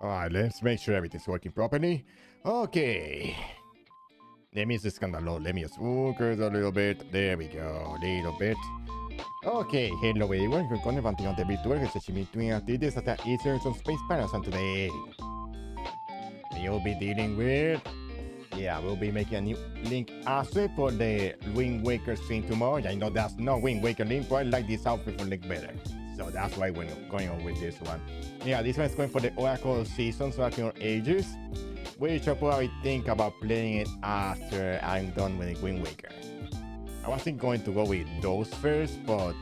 Alright, let's make sure everything's working properly. Okay. Let me just kind of load. Let me just focus a little bit. There we go. A little bit. Okay, hello everyone. Ricordo avanti virtuale che ci between activities that are easier some space panels and today. We'll be dealing with... Yeah, we'll be making a new link asset for the Wind Waker stream tomorrow. I know that's not Wind Waker link, but I like this outfit for link better. So that's why we're going on with this one. Yeah, this one's going for the Oracle Seasons, Oracle Ages, which I'll probably think about playing it after I'm done with Wind Waker. I wasn't going to go with those first, but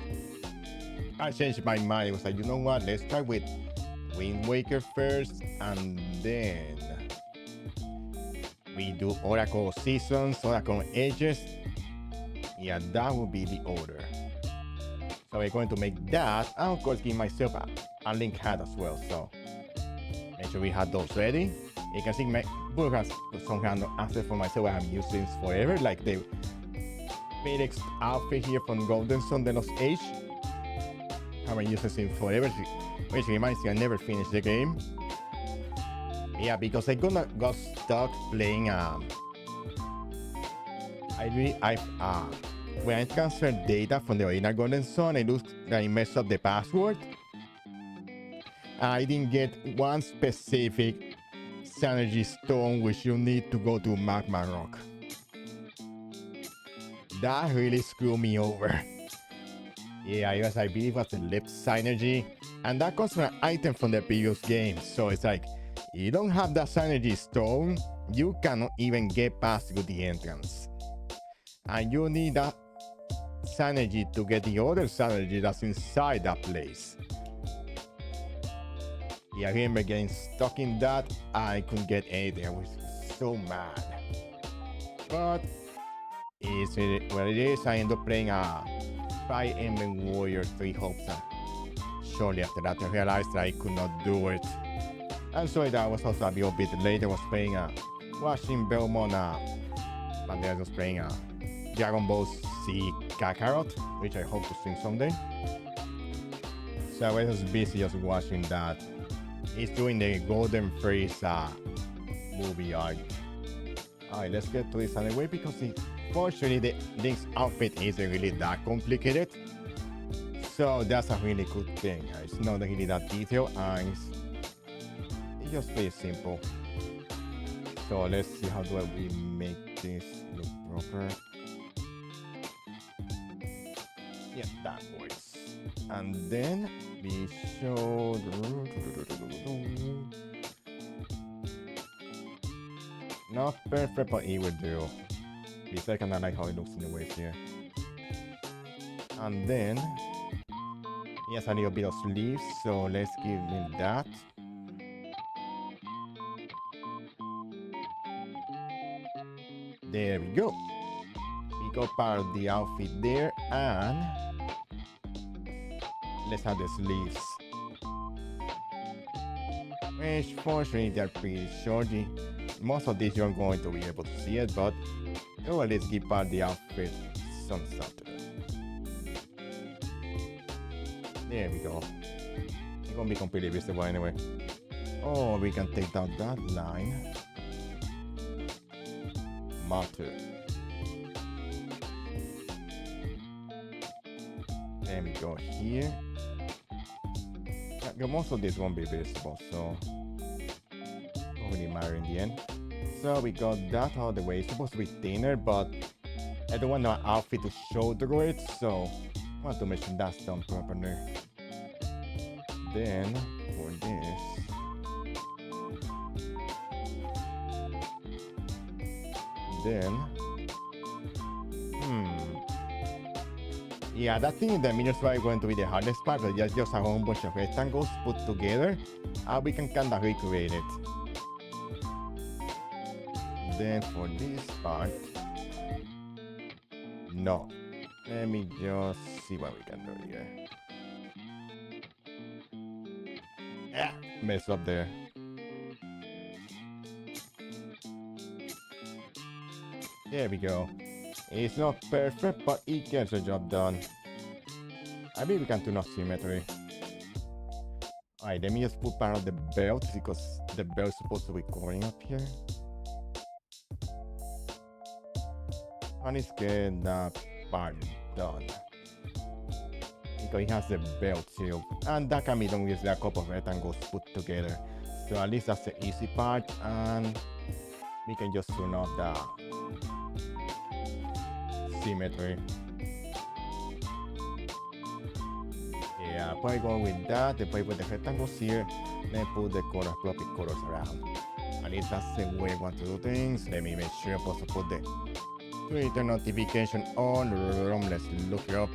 I changed my mind. It was like, you know what, let's start with Wind Waker first, and then we do Oracle Seasons, Oracle Ages. Yeah, that will be the order. So we're going to make that, and of course give myself a link hat as well. So make sure we have those ready. You can see my book has some kind of asset for myself. I have used this forever, like the Felix outfit here from Golden Sun de los Age. I haven't used this in forever, which reminds me I never finished the game. Yeah, because I got stuck playing when I transferred data from the original Golden Sun, it looks like I messed up the password. I didn't get one specific synergy stone, which you need to go to Magma Rock. That really screwed me over. Yeah, I believe it was the lip synergy, and that comes from an item from the previous game. So it's like, you don't have that synergy stone, you cannot even get past to the entrance. And you need that synergy to get the other synergy that's inside that place. Yeah, I remember getting stuck in that. I couldn't get anything. I was so mad. But it's what it is. I ended up playing a Fire Emblem Warrior 3 Hopes. Shortly after that, I realized that I could not do it. And so that was also a little bit later. I was playing watching Belmont, and then I was playing Dragon Ball Z Kakarot, which I hope to stream someday. So I was busy just watching that. He's doing the Golden Freeze movie arc. Alright, let's get to this anyway, because fortunately the Link's outfit isn't really that complicated. So that's a really good thing. It's not really that detailed, and it's just pretty simple. So let's see how do we make this look proper. Yeah, that works. And then we show not perfect, but it will do. Because I kind of like how it looks in the waist here. And then yes, a little bit of sleeves, so let's give him that. There we go. We got part of the outfit there, and let's have the sleeves. Which fortunately they're pretty short. Most of these you're going to be able to see it, but well, let's give part of the outfit some stuff to it. There we go. It's gonna be completely visible anyway. Oh, we can take down that line. Matter. There we go here. Yeah, most of this won't be visible, so don't really matter in the end. So we got that out of the way. It's supposed to be thinner, but I don't want our outfit to show through it, so I want to make sure that's done properly. Then for this, then yeah, that thing in the middle is probably going to be the hardest part, but just a whole bunch of rectangles put together, and we can kind of recreate it. Then for this part, no, let me just see what we can do here. Yeah, mess up there. There we go. It's not perfect, but it gets the job done. I believe we can turn off symmetry. Alright, let me just put part of the belt, because the bell's supposed to be going up here. And let's get that part done. Because it has the bell too. And that can be done with a couple of rectangles put together. So at least that's the easy part. And we can just turn off the symmetry. Yeah, probably going with that. Then probably put the rectangles here. Then put the colors, floppy colors around. At least that's the way I want to do things. Let me make sure I'm supposed to put the Twitter notification on. Let's look it up.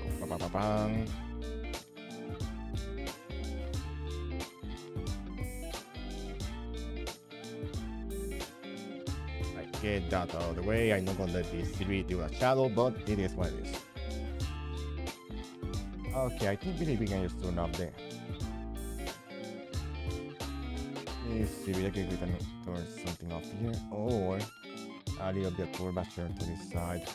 I get that out of the way. I'm not gonna let this series do a shadow, but it is what it is. Okay, I think we can just turn off there. Let's see if I can turn something off here, or a little bit of curvature to this side.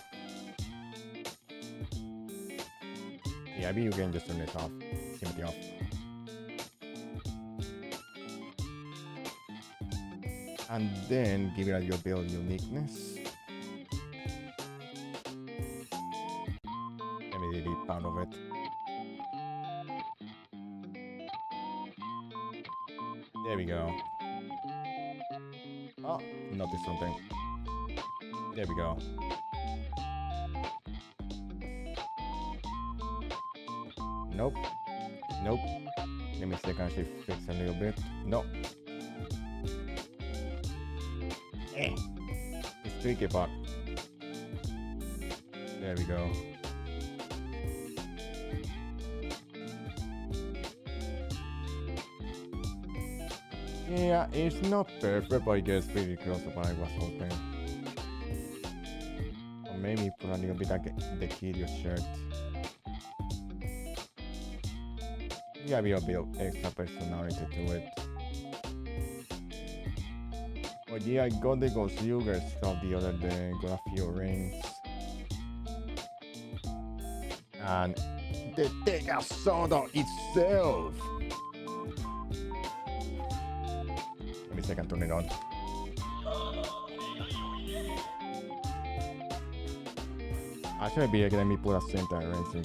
Yeah, maybe you can just turn this off, symmetry off. And then give it a little bit of uniqueness. Let me delete part of it. There we go. Oh, notice something. There we go. Nope. Nope. Let me see if I can actually fix a little bit. Nope. It's tricky, but there we go. Yeah, it's not perfect, but it gets pretty close to what I was hoping. Or maybe put a little bit like the Kiryu shirt. Yeah, be a bit of extra personality to it. Oh yeah, I got the Ghost Yogurt stuff the other day. Got a few rings. And the Tega Soda itself! Let me see if I can turn it on. Actually, let me put a center ring.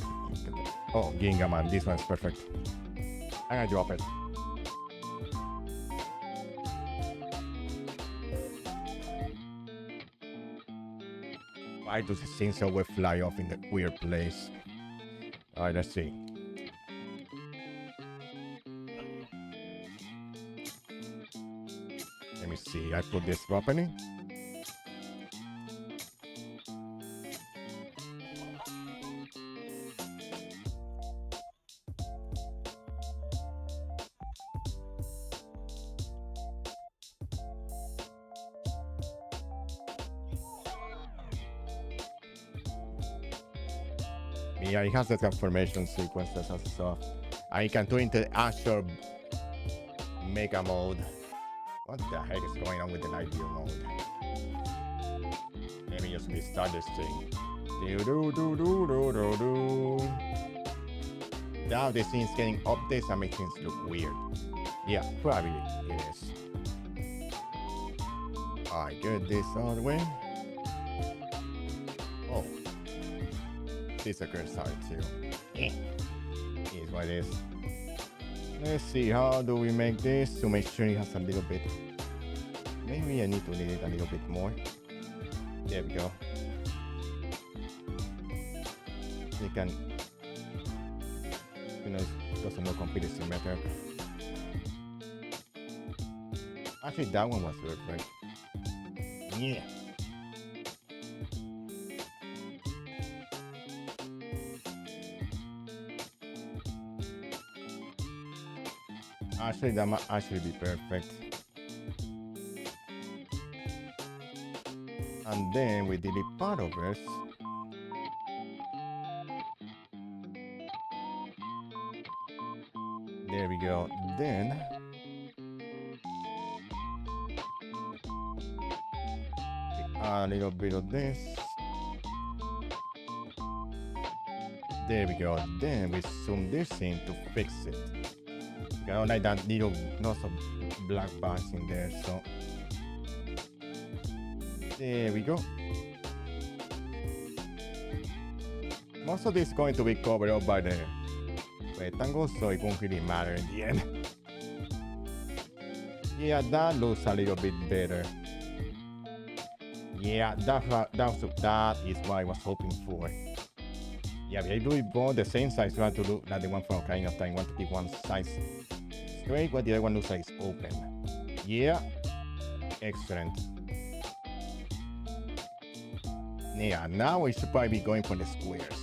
Oh, Ginga Man, this one's perfect. I'm gonna drop it. Why does it seem so we fly off in that weird place? Alright, let's see. Let me see, I put this properly. Yeah, it has the transformation sequences and stuff. I can do into the actual mega mode. What the heck is going on with the light view mode? Let me just restart this thing. Now this thing's getting updates and make things look weird. Yeah, probably it is. I get this out of the way. Oh. This is a good side too. Here's what it is. Let's see, how do we make this to make sure it has a little bit. Maybe I need to leave it a little bit more. There we go. You can, it doesn't look completely symmetric. Actually, that one was perfect. Yeah. Actually, that might actually be perfect. And then we delete part of it. There we go. Then we add a little bit of this. There we go. Then we zoom this in to fix it. I don't like that little lots of black bars in there, so there we go. Most of this is going to be covered up by the rectangle, so it won't really matter in the end. Yeah, that looks a little bit better. Yeah, that is what I was hoping for. Yeah, I believe both the same size. You have to look like the one from Ocarina of Time. You want to keep one size straight, while the other one looks like it's open. Yeah, excellent. Yeah, now we should probably be going for the squares.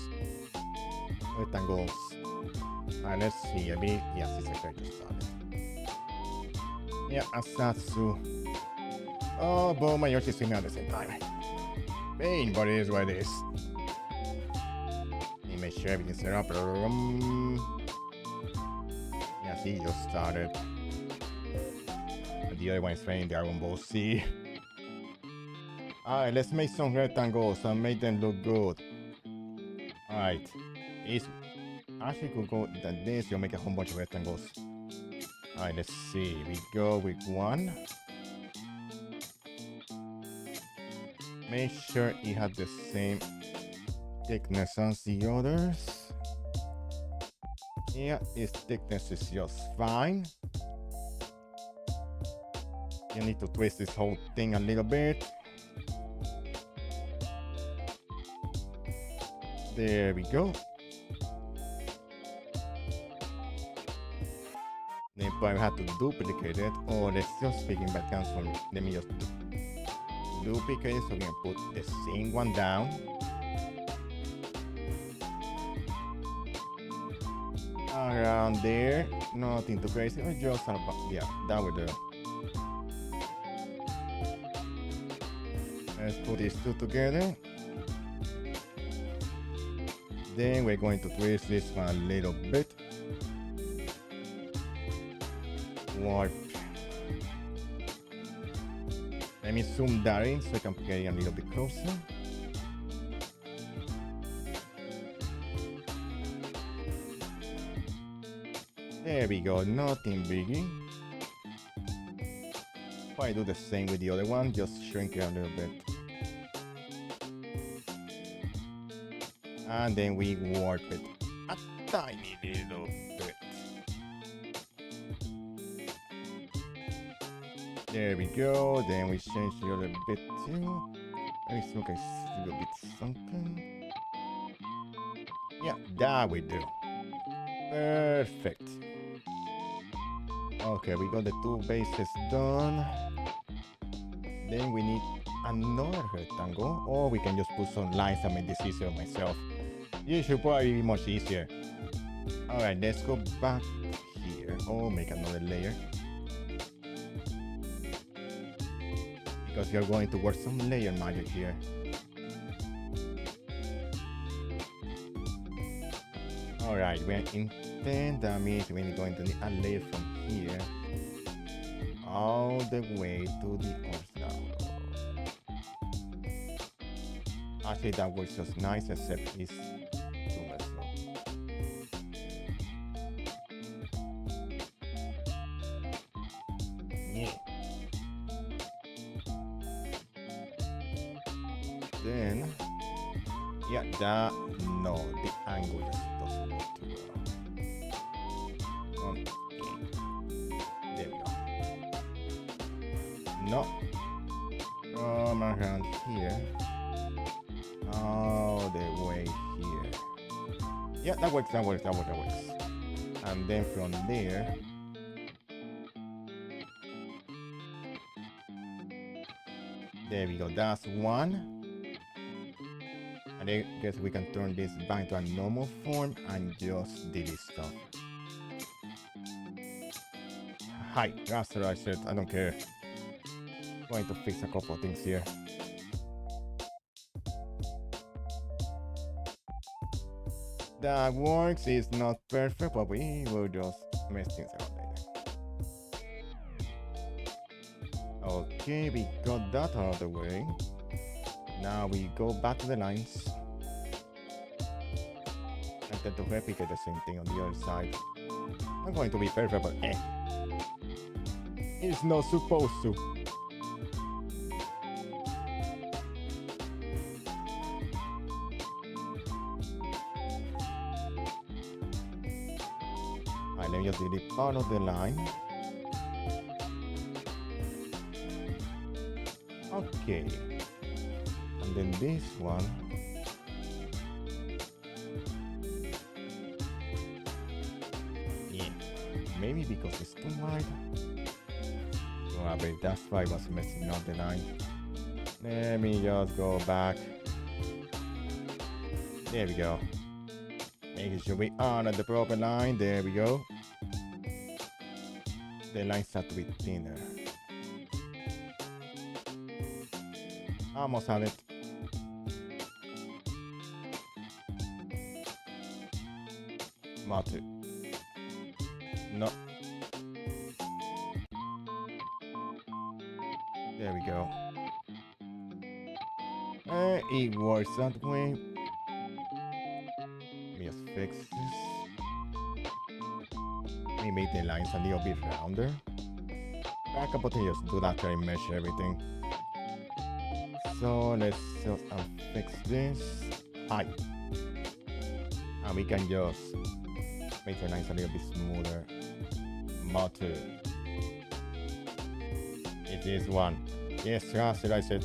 Rectangles. Alright, let's see. Yes, it's okay to start it. Yeah, a ZATSU. Oh, both my Yoshi swimming at the same time. Pain, but it is what it is. Let me make sure everything's set up. Yeah, see, just started. And the other one is playing Dragon Ball Z. Alright, let's make some rectangles and make them look good. Alright. Actually could go like this, you'll make a whole bunch of rectangles. Alright, let's see. We go with one. Make sure it has the same thickness as the others. Yeah, its thickness is just fine. You need to twist this whole thing a little bit. There we go. Then probably have to duplicate it, or let's just speaking by transform. Let me just duplicate it so we can put the same one down. Around there, nothing too crazy, just about, yeah, that will do. Let's put these two together. Then we're going to twist this one a little bit. Warp. Let me zoom that in so I can get it a little bit closer. There we go, nothing biggie. Probably do the same with the other one, just shrink it a little bit. And then we warp it a tiny little bit. There we go. Then we change the other bit too. Let me look a little bit something. Yeah, that we do. Perfect. Okay, we got the two bases done. Then we need another rectangle, or we can just put some lines and make this easier myself. It should probably be much easier. Alright, let's go back here. Oh, make another layer. Because you're going to work some layer magic here. Alright, we're in 10. That means we're going to need a layer from here all the way to the other side. Actually, that works just nice, except it's too much. Yeah. Then, yeah, that, no, the angle just doesn't work too well. There we go. No. Come around here. All the way here. Yeah, that works. And then from there, there we go. That's one. And I guess we can turn this back to a normal form and just delete stuff. Hi, that's what I said. I don't care. Going to fix a couple of things here. That works. It's not perfect, but we will just mess things out later. Okay, we got that out of the way. Now we go back to the lines. And then to replicate the same thing on the other side. I'm going to be perfect, but it's not supposed to. Alright, let me just delete part of the line. Okay. And then this one. Yeah. Maybe because it's too wide. But that's why I was messing up the line. Let me just go back. There we go. Making sure we honor the proper line. There we go. The lines have to be thinner. Almost have it. Matu. No. There we go. It works that way. Let me just fix this. Let me make the lines a little bit rounder. Back up and just do that to measure everything. So let's just fix this. Hi. And we can just make the lines a little bit smoother. Matu. It is one. Yes, that's what I said.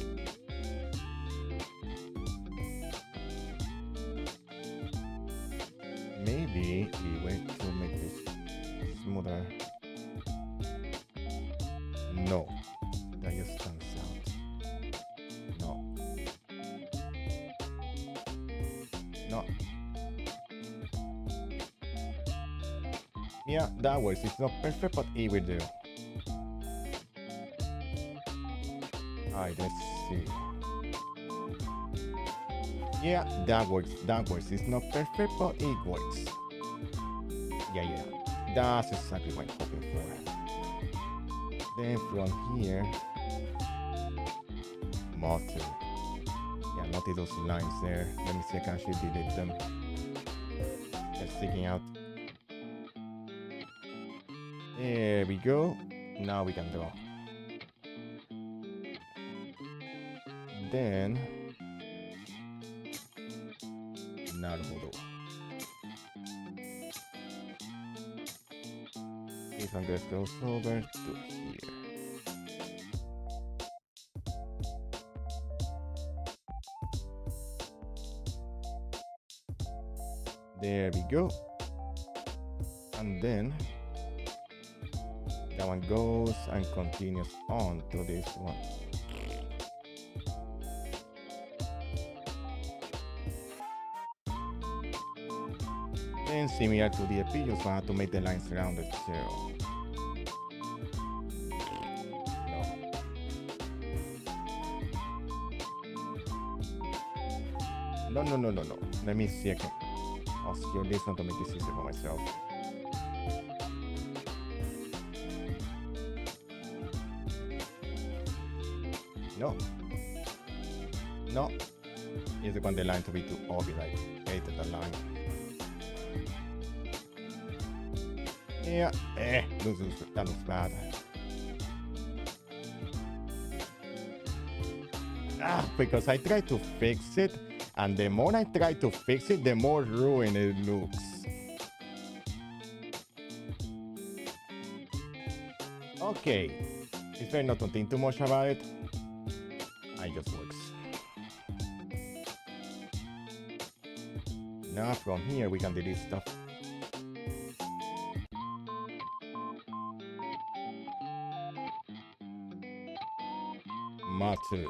Maybe we wait to make this smoother. No, that just stands out. No. No. Yeah, that works. It's not perfect, but it will do. Alright, let's see. Yeah, that works. That works. It's not perfect, but it works. Yeah. That's exactly what I'm hoping for. Then from here, Motu. Yeah, notice those lines there. Let me see if I can actually delete them. They're sticking out. There we go. Now we can draw. Then, naruhodo. This one goes over to here. There we go. And then that one goes and continues on to this one. And similar to the EP, just want to make the lines rounded too. No. Let me see. I'll scale this one to make this easier for myself. No. Is it want the line to be too obvious? Like, hated the line. Yeah, that looks bad. Because I tried to fix it, and the more I try to fix it, the more ruined it looks. Okay, it's better not to think too much about it. It just works. Now from here we can delete stuff. Matsu.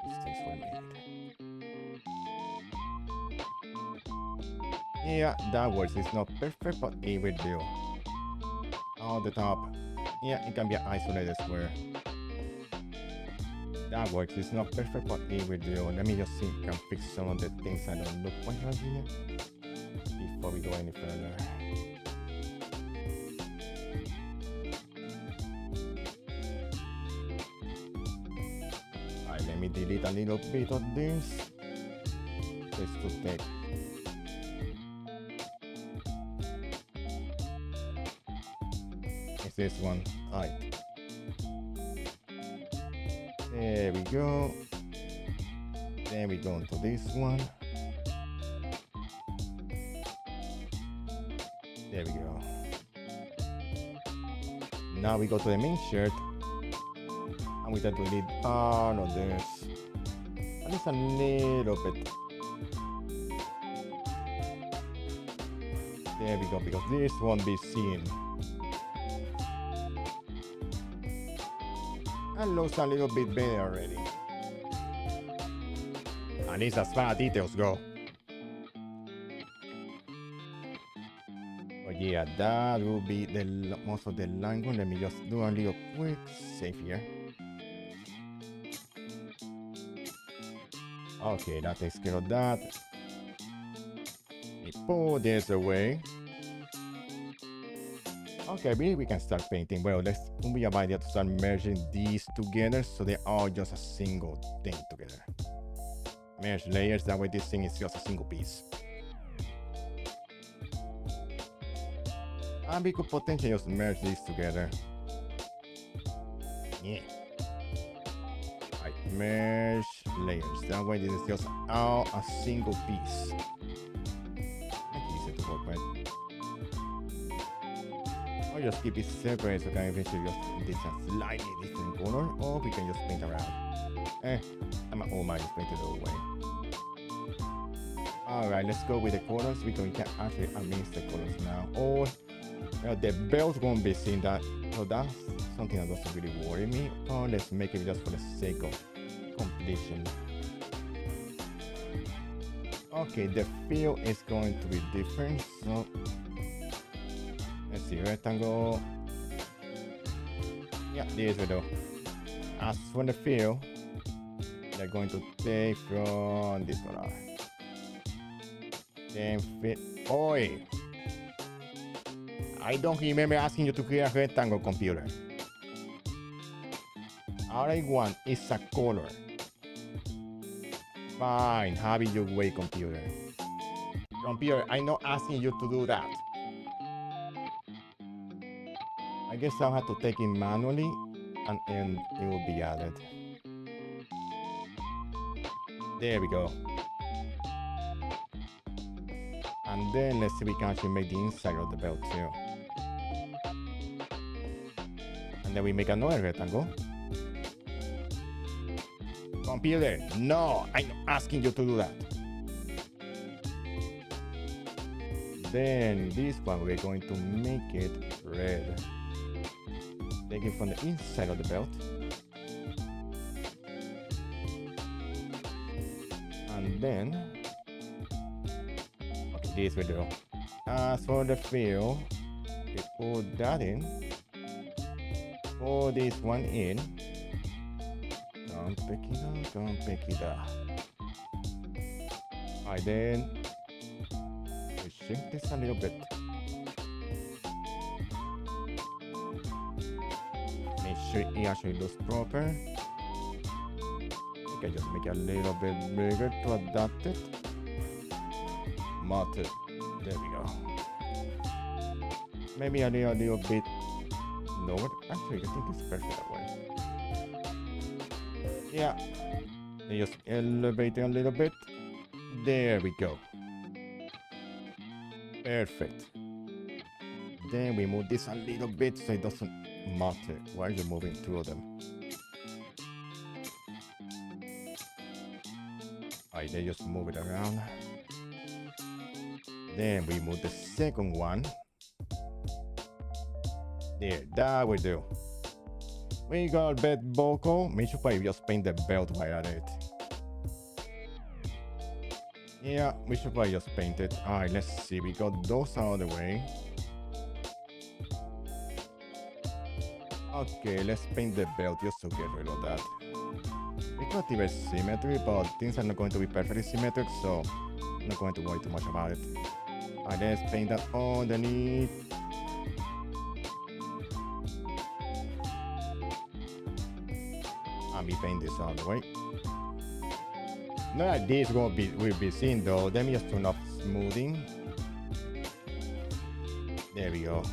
Mistakes were made. Yeah, that works. It's not perfect, but it will do. On the top. Yeah, it can be an isolated square. That works. It's not perfect, but it will do. Let me just see if I can fix some of the things I don't look quite right here before we go any further. Alright, let me delete a little bit of this. Just to take. this one. Alright. There we go. Then we go into this one. There we go. Now we go to the main shirt. And we try to delete all of this. At least a little bit. There we go, because this won't be seen. And looks a little bit better already. At least as far as details go. But yeah, that will be the most of the line. Let me just do a little quick save here. Okay, that takes care of that. We pull this away. Okay, maybe we can start painting. Well, let's be a idea to start merging these together so they are just a single thing together. Merge layers, that way this thing is just a single piece. And we could potentially just merge these together. Yeah. Right, merge layers. That way this is just all a single piece. Easy to work with. Or just keep it separate so we can eventually just this a slightly different color, or we can just paint around. I'm an old man, just paint it all away. Alright, let's go with the colors because we can actually mix the colors now. Or well, the belt won't be seen that, so that's something that doesn't really worry me. Or let's make it just for the sake of completion. Okay, the feel is going to be different, so let's see, rectangle. Yeah, this we do. As for the feel, they're going to take from this color. Then fit. Oi! I don't remember asking you to create a rectangle, computer. All I want is a color. Fine, have it your way, computer. Computer, I'm not asking you to do that. I guess I'll have to take it manually and it will be added. There we go. And then let's see if we can actually make the inside of the belt too. And then we make another rectangle. Computer, no, I'm asking you to do that. Then this one, we're going to make it red. Take it from the inside of the belt. And then, okay, this we do. As for the feel, we put that in. Put this one in. Don't pick it up, don't pick it up. Alright, then we shrink this a little bit. Make sure it actually looks proper. You can just make it a little bit bigger to adapt it. Mount it. There we go. Maybe a little bit lower. Actually, I think it's perfect that way. Yeah. They just elevate it a little bit. There we go. Perfect. Then we move this a little bit so it doesn't matter. Why are you moving two of them? Alright, they just move it around. Then we move the second one. There, that will do. We got belt buckle. Make sure you just paint the belt right at it. Yeah, we should probably just paint it. Alright, let's see. We got those out of the way. Okay, let's paint the belt just to get rid of that. We got even symmetry, but things are not going to be perfectly symmetric, so I'm not going to worry too much about it. Alright, let's paint that underneath. And we paint this all the way. Not like this will be seen though. Let me just turn off smoothing. There we go.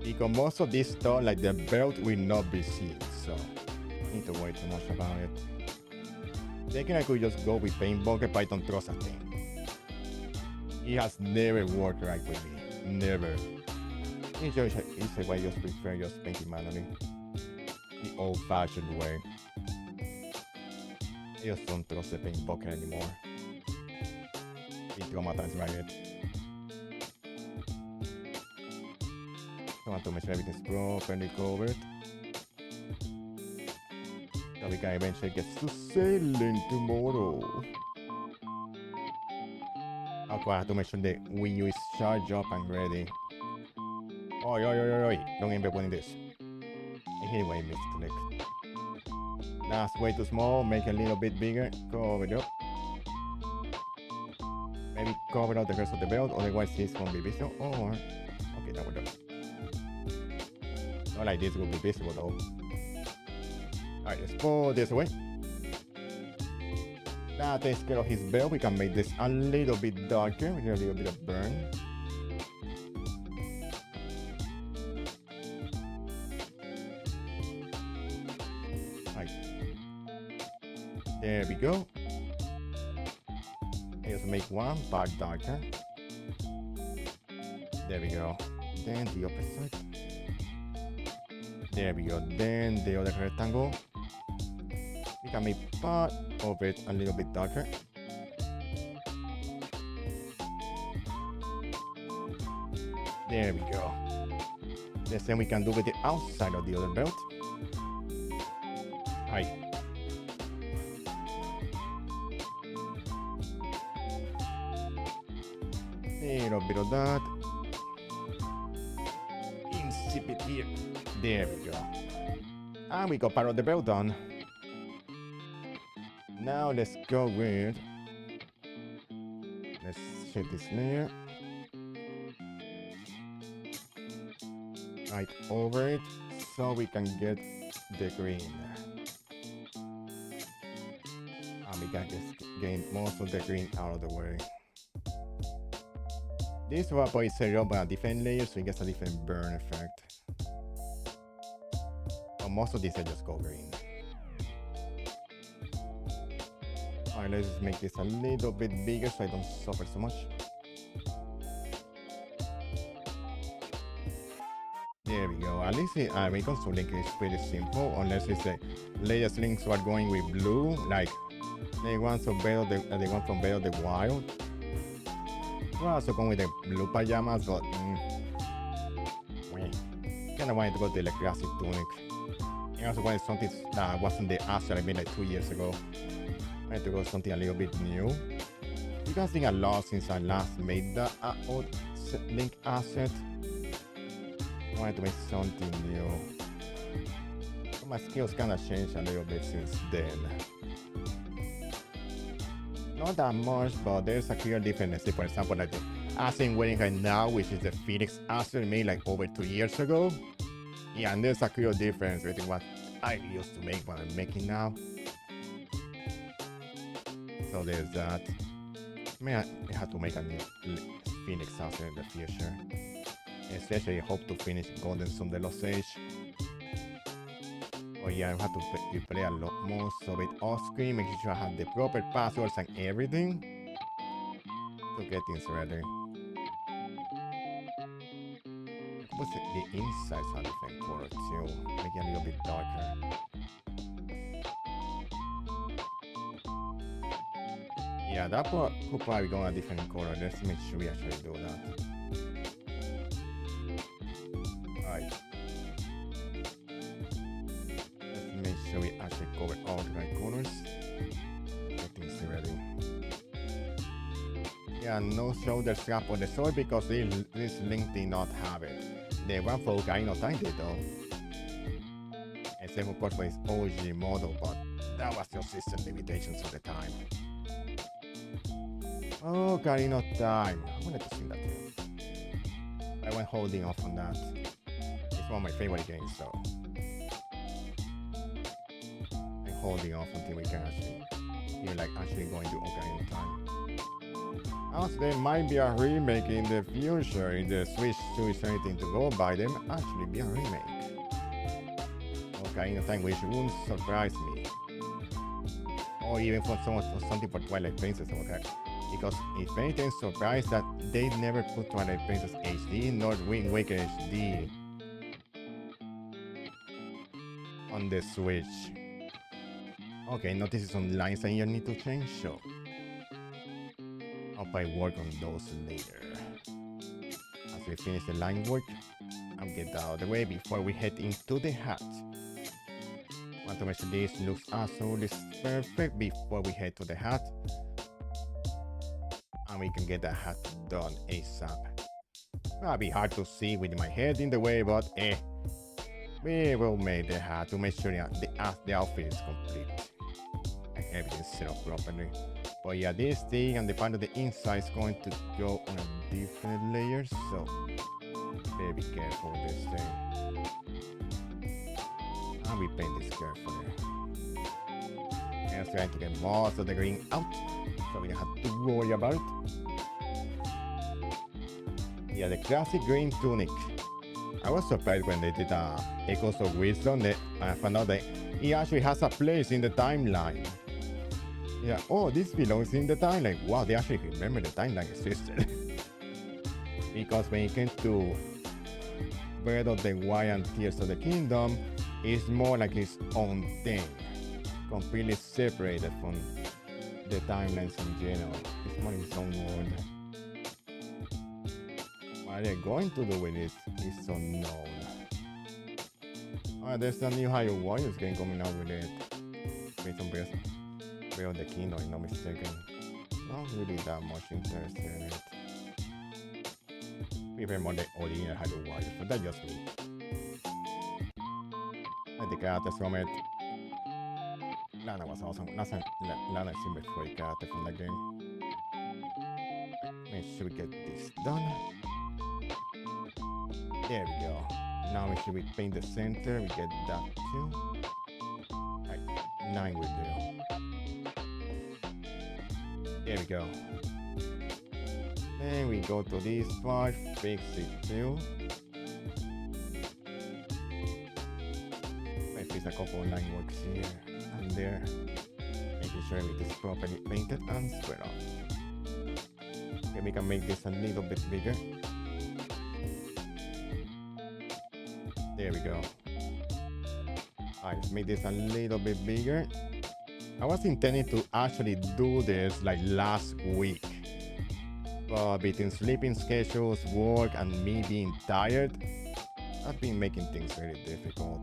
Because most of this stuff, like the belt, will not be seen, so I need to worry too much about it. Thinking I could just go with paint bucket, but I don't trust a thing. It has never worked right with me. Never. It's a way I just prefer just painting manually. The old-fashioned way. I just don't trust the paint bucket anymore. It traumatized by it. I want to make sure everything's properly covered. So we can eventually get to sailing tomorrow. Okay, I have to make sure the Wii U is charged up and ready. Oi, don't even be putting this. I hate when I misclick. That's way too small, make it a little bit bigger, cover it up. Maybe cover out the rest of the belt, otherwise this won't be visible. Or, okay, that would do. Not like this will be visible though. Alright, let's pull this away. That takes care of his belt. We can make this a little bit darker with a little bit of burn. Right. There we go. Let's make one part darker. There we go. Then the opposite side. There we go. Then the other rectangle. We can make part of it a little bit darker. There we go. The same we can do with the outside of the other belt. Hi. A little bit of that. Insipid here. There we go. And we got part of the belt done. Now let's go with, let's shape this layer right over it so we can get the green. And we can just gain most of the green out of the way. This wrapper is set up by a different layer so it gets a different burn effect. But most of these are just go green. Alright, let's just make this a little bit bigger so I don't suffer so much. There we go. At least the Icons link is pretty simple, unless it's the latest links are going with blue, like the ones from Battle of the Wild. We're also going with the blue pajamas, but kind of wanted to go to the classic tunic. I also wanted something that wasn't the asset I made like 2 years ago. I had to go something a little bit new. You guys think a lot since I last made the old link asset. I wanted to make something new. So my skills kind of changed a little bit since then. Not that much, but there's a clear difference. For example, like the asset I'm wearing right now, which is the Phoenix asset I made like over 2 years ago. Yeah, and there's a clear difference between what I used to make, what I'm making now. So there's that. I mean, I have to make a new Phoenix asset in the future. Especially I hope to finish Golden Sun de los Age. Oh yeah, I have to play a lot more of it off screen, making sure I have the proper passwords and everything to get things ready. What's the inside side effect color too? Make it a little bit darker. Yeah, that part could probably go a different color. Let's make sure we actually do that. Alright. Let's make sure we actually cover all the right colors. Get things ready. Yeah, no shoulder strap for the sword because this link did not have it. The one for Ocarina of Time did though. Except of course for his OG model, but that was just system limitations at the time. Oh, Ocarina of Time. I wanted to sing that too. I went holding off on that. It's one of my favorite games, so I'm holding off until we can actually, you're like actually going to Ocarina of Time. As there might be a remake in the future in the Switch 2 is anything to go by, there might actually be a remake. Okay, in a time which wouldn't surprise me. Or even for something for Twilight Princess, okay? Because if anything, surprised that they never put Twilight Princess HD nor Wind Waker HD on the Switch. Okay, notice some lines that you need to change, so I'll probably work on those later. As we finish the line work, I'll get that out of the way before we head into the hat. Want to make sure this looks absolutely perfect before we head to the hat. And we can get the hat done ASAP. That'll be hard to see with my head in the way, but we will make the hat to make sure the outfit is complete. And everything's set up properly. But yeah, this thing and the part of the inside is going to go on a different layer, so be careful with this thing. And we paint this carefully. And I'm trying to get most of the green out, so we don't have to worry about it. Yeah, the classic green tunic. I was surprised when they did Echoes of Wisdom. I found out that it actually has a place in the timeline. Yeah, oh, this belongs in the timeline. Wow, they actually remember the timeline existed. Because when it came to Breath of the Wild and Tears of the Kingdom, it's more like its own thing. Completely separated from the timelines in general. It's more its own world. What they're going to do with it is unknown. Alright, there's a new Hyrule Warriors game coming out with it. Based on Breath of the Kingdom, if I'm not mistaken. Not really that much interested in it. Even more the original Hyrule Warriors, but that's just me. I like the characters from it. Lana was awesome. Lana is my favorite character from the game. Make sure we get this done. There we go. Now we should paint the center. We get that too. Right, 9 will do. There we go. Then we go to this part, fix it too. I fix a couple of line works here and there, making sure it is properly painted and squared off. Okay, we can make this a little bit bigger. There we go. Alright, let's make this a little bit bigger. I was intending to actually do this like last week. But between sleeping schedules, work, and me being tired, I've been making things very difficult.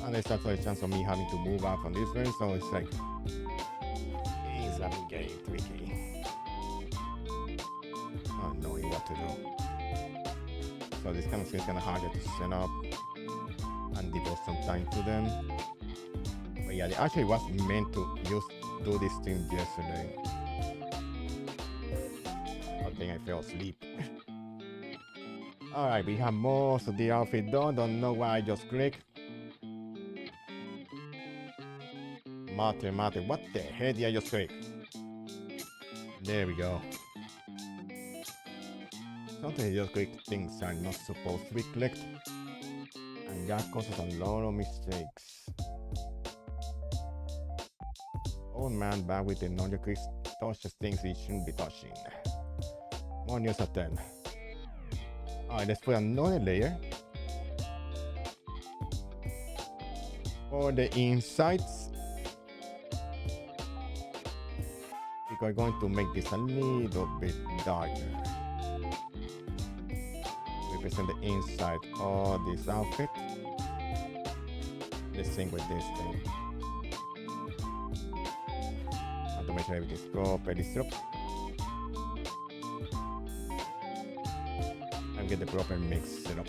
And there's also a chance of me having to move out from this one, so it's like, things have been getting tricky. Not knowing what to do. So this kind of thing is kind of harder to set up and devote some time to them. But yeah, they actually was meant to do this thing yesterday. I think I fell asleep. Alright, we have most of the outfit done. Don't know why I just clicked. Mate, what the hell did I just click? There we go. Sometimes you just click things are not supposed to be clicked. And that causes a lot of mistakes. Old man back with the non-click touches things he shouldn't be touching. 1 news at 10. Alright, let's put another layer. For the insides, we're going to make this a little bit darker. Represent the inside of this outfit. The same with this thing. And to make sure everything's properly set up. And get the proper mix set up.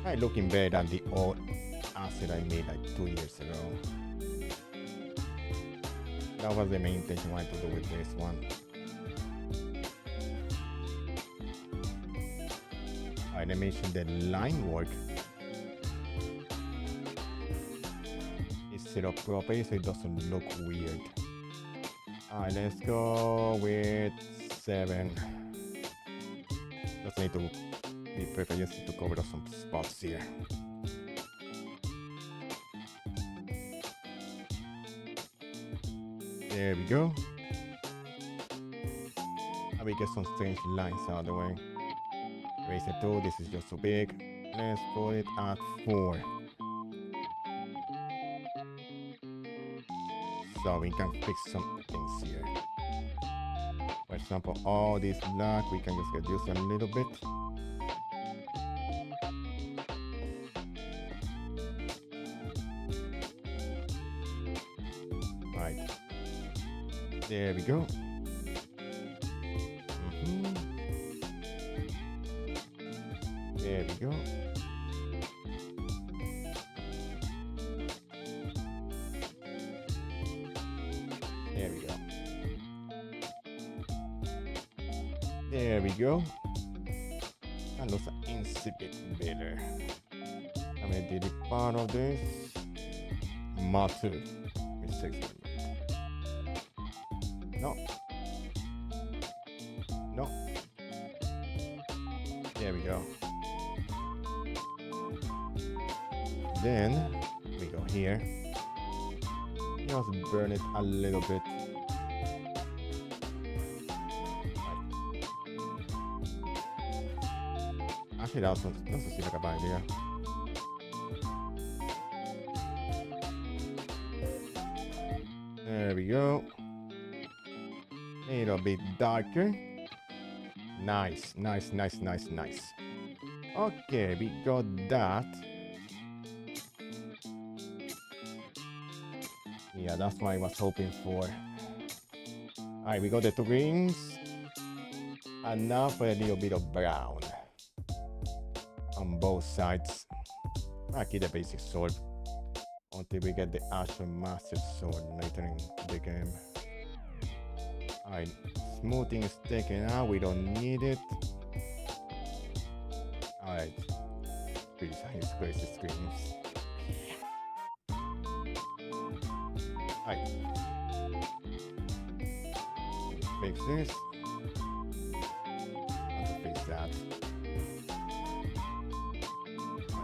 I'm looking better than the old asset I made like 2 years ago. That was the main intention I wanted to do with this one. Alright, I mentioned the line work is set up properly so it doesn't look weird. Alright, let's go with 7. Just need to be perfect, just need to cover up some spots here. There we go. And we get some strange lines out of the way. Raise it 2, this is just too big. Let's put it at 4. So we can fix some things here. For example, all this black, we can just reduce a little bit. Right. There we go. There we go. There we go. There we go. That looks an insipid better. I'm gonna delete part of this. Matu. Mistakes. No. No. There we go. Then we go here. Just burn it a little bit. Actually, that doesn't seem like a bad idea. There we go. A little bit darker. Nice, nice, nice, nice, nice. Okay, we got that. Yeah, that's what I was hoping for. Alright, we got the 2 greens. And now for a little bit of brown. On both sides. I'll keep the basic sword. Until we get the actual master sword later in the game. Alright, smoothing is taken out. We don't need it. Alright. Pretty crazy screens. Alright. Fix this. Have to fix that.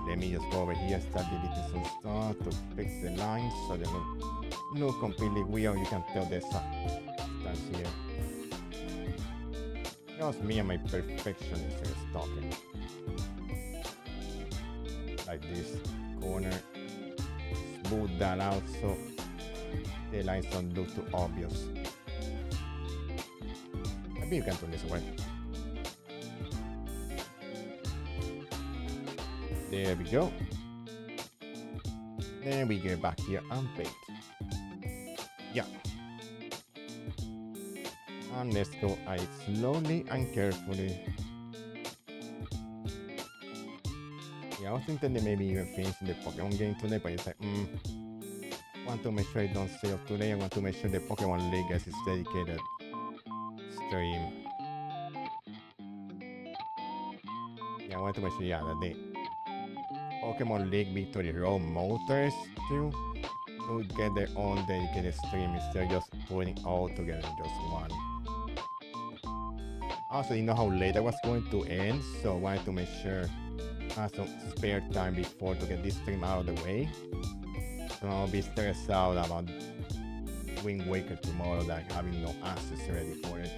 Let me just go over here, start deleting some stuff to fix the lines so they look completely weird. You can tell there's stuff here. Just me and my perfectionist is talking. Like this corner. Smooth that out so the lines don't look too obvious. Maybe you can turn this away. There we go. Then we get back here and paint. Yeah. And let's go at it slowly and carefully. Yeah, I was thinking that maybe even finishing the Pokemon game today, but it's like, want to make sure I don't stay up today. I want to make sure the Pokemon League gets its dedicated stream. Yeah, I want to make sure, yeah, that the Pokemon League Victory Road Motors too to get their own dedicated stream instead of just putting it all together in just one. Also, you know how late I was going to end, so I wanted to make sure I had some spare time before to get this stream out of the way. So I'll be stressed out about Wind Waker tomorrow, like having no access ready for it.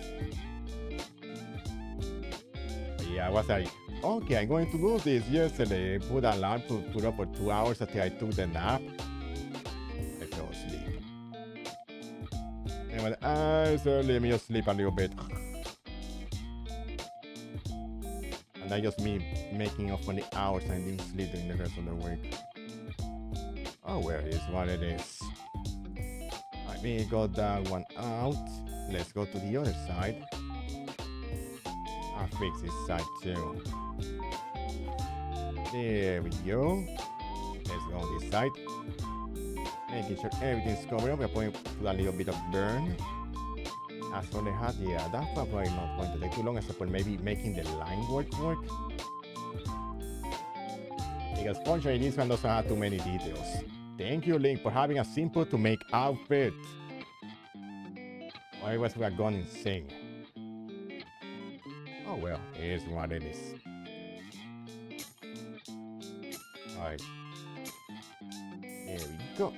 But yeah, I was like, okay, I'm going to do this yesterday. Put an alarm to put up for 2 hours until I took the nap. I fell asleep. And I went, it's early, let me just sleep a little bit. And that's just me making up for the hours I didn't sleep during the rest of the week. Oh, where is what it is? Let me got that one out. Let's go to the other side. I'll fix this side too. There we go. Let's go on this side. Making sure everything's covered up. We're putting a little bit of burn. As for the hat, yeah, that's probably not going to take too long, except for maybe making the line work. Because fortunately, this one doesn't have too many details. Thank you, Link, for having a simple to make outfit. I was gone insane. Oh well, it is what it is. Alright. There we go.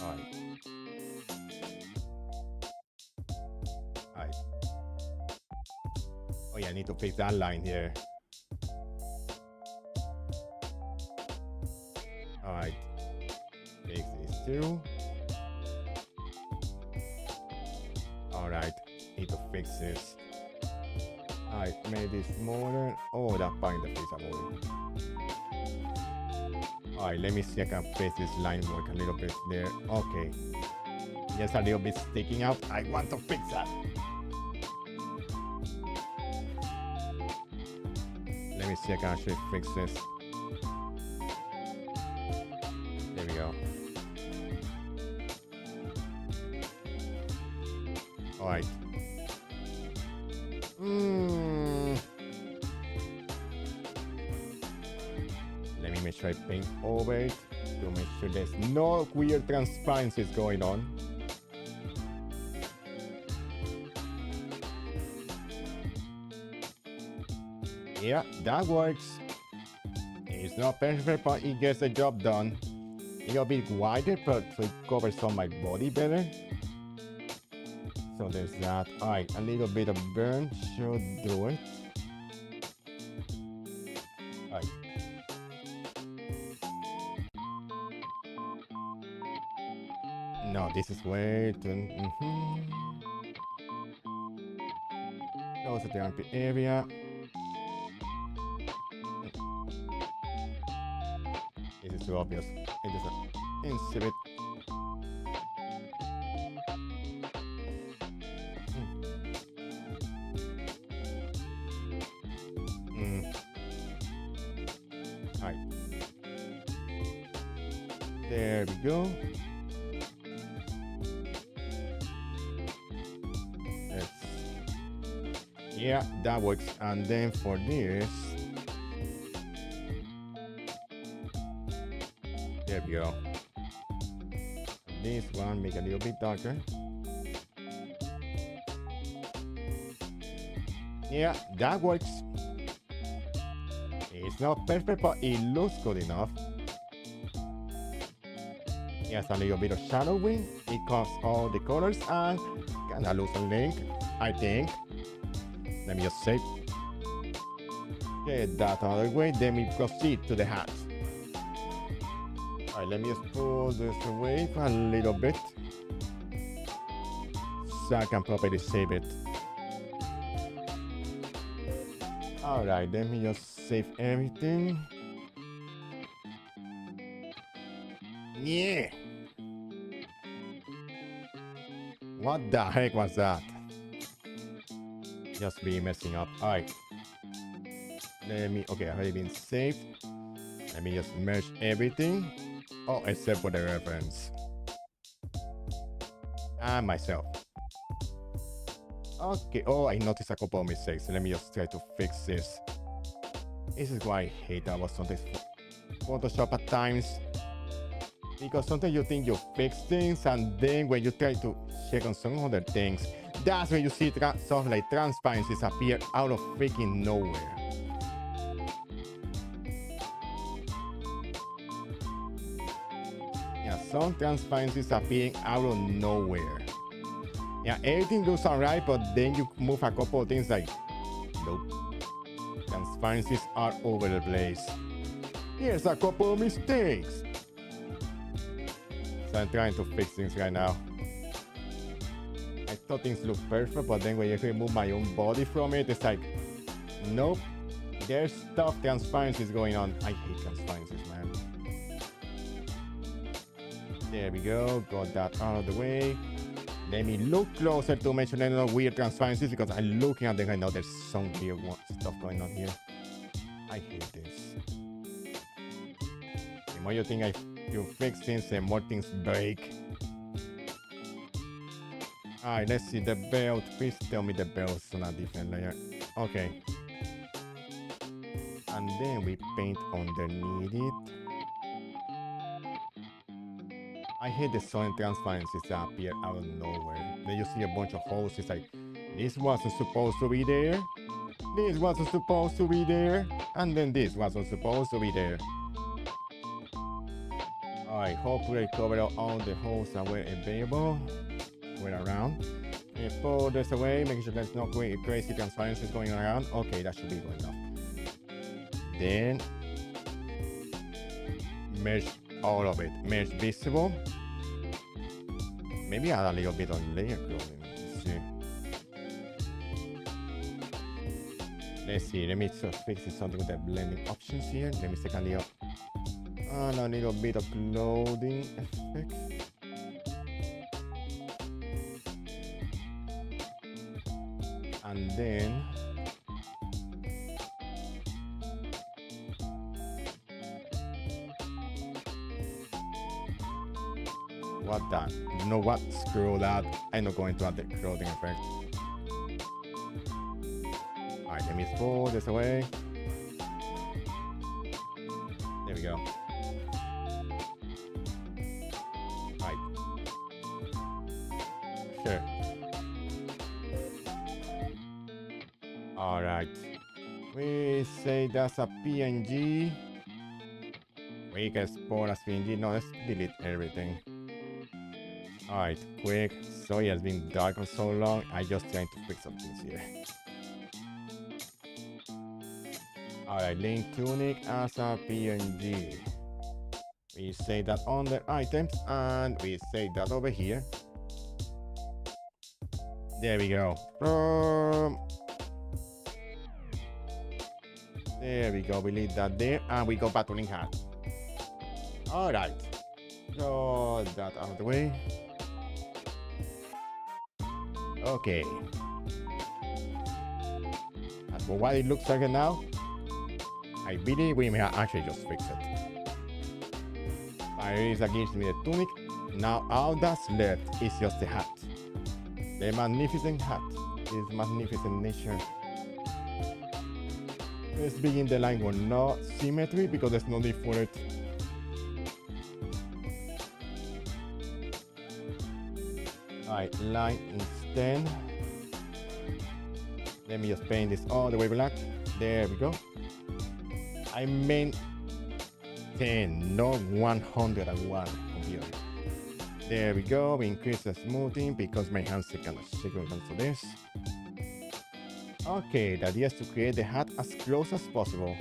Alright. Alright. Oh yeah, I need to fix that line here. Alright. Fix this too. Alright. Need to fix this. Alright, make this smaller. Oh, that part in the face I'm moving. Alright, let me see if I can face this line work a little bit there. Okay. Just a little bit sticking out. I want to fix that. Let me see if I can actually fix this. There we go. Alright. Let me make sure I paint over it to make sure there's no weird transparencies going on. Yeah, that works. It's not perfect, but it gets the job done. It's a bit wider, but so it covers some of my body better. So there's that. Alright, a little bit of burn should do it. Alright. No, this is way too... Close to the armpit area. This is too obvious. It is an exhibit. Alright. There we go. Yeah, that works. And then for this, there we go. This one make a little bit darker. Yeah, that works. It's not perfect, but it looks good enough. Yes, a little bit of shadowing. It covers all the colors and kinda lose a link, I think. Let me just save. Get that out of the way, then we proceed to the hat. Alright, let me just pull this away for a little bit so I can properly save it. Alright, let me just save everything. Yeah! What the heck was that? Just be messing up. Alright. Let me... Okay, I already been saved. Let me just merge everything. Oh, except for the reference. And myself. Okay. Oh, I noticed a couple of mistakes. Let me just try to fix this. This is why I hate about sometimes Photoshop at times. Because sometimes you think you fix things, and then when you try to check on some other things, that's when you see stuff like transparencies appear out of freaking nowhere. Yeah, some transparencies appearing out of nowhere. Yeah, everything looks alright, but then you move a couple of things like, nope. Transparencies are over the place. Here's a couple of mistakes. So I'm trying to fix things right now. I thought things look perfect, but then when you remove my own body from it, it's like, nope. There's stuff transparencies going on. I hate transparencies, man. There we go. Got that out of the way. Let me look closer to make sure there are no weird transparencies, because I'm looking at them. I know there's some weird stuff going on here. I hate this. The more you think you fix things, the more things break. Alright, let's see the belt. Please tell me the belt's on a different layer. Okay. And then we paint underneath it. I hate the sudden transparencies that appear out of nowhere. Then you see a bunch of holes. It's like, this wasn't supposed to be there. This wasn't supposed to be there. And then this wasn't supposed to be there. Alright, hopefully I covered all the holes that were available. Were around. And pull this away, making sure there's no crazy transparencies going around. Okay, that should be good enough. Then merge all of it. Merge visible. Maybe add a little bit of layer clothing. Let's see. Let me just fix something with the blending options here. Let me take a little bit of clothing effect. And then what that? You know what? Screw that. I'm not going to add the clothing effect. Alright, let me pull this away. There we go. Alright. Sure. Alright. We say that's a PNG. We can export as PNG. No, let's delete everything. Alright, quick. Sorry, it's been dark for so long. I just trying to fix some things here. Alright, link tunic as a PNG. We say that under items and we say that over here. There we go. There we go. We leave that there and we go back to link hat. Alright. So that out of the way. Okay. As for what it looks like now, I believe we may actually just fix it. Fire is against me the tunic. Now all that's left is just the hat. The magnificent hat is magnificent nature. Let's begin the line with no symmetry because there's no need for it. Alright, line instead. Let me just paint this all the way black. There we go. I meant 10, not 101 computer. There we go. We increase the smoothing because my hands are kind of shaky when it comes to this. Okay, the idea is to create the hat as close as possible.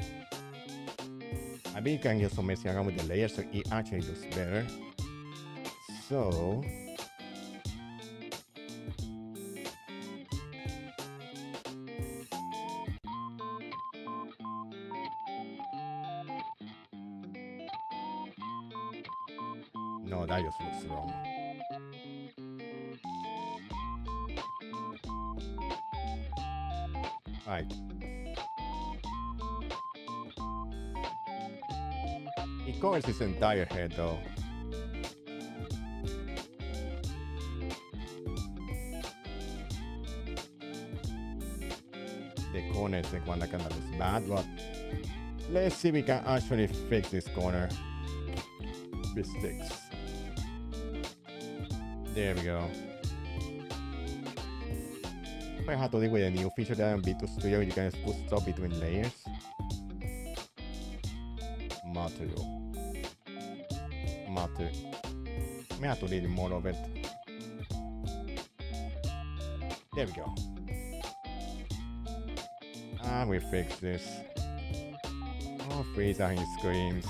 I think you can use some messing around with the layers so it actually looks better. So no, that just looks wrong. Right. It covers his entire head though. The corner is the one that kind of looks bad, but let's see if we can actually fix this corner. Mistakes. There we go. I have to deal with a new feature that in B2 Studio. You can just put stuff between layers. Material. I have to delete more of it. There we go. And we fix this. Oh, freeze and he screams.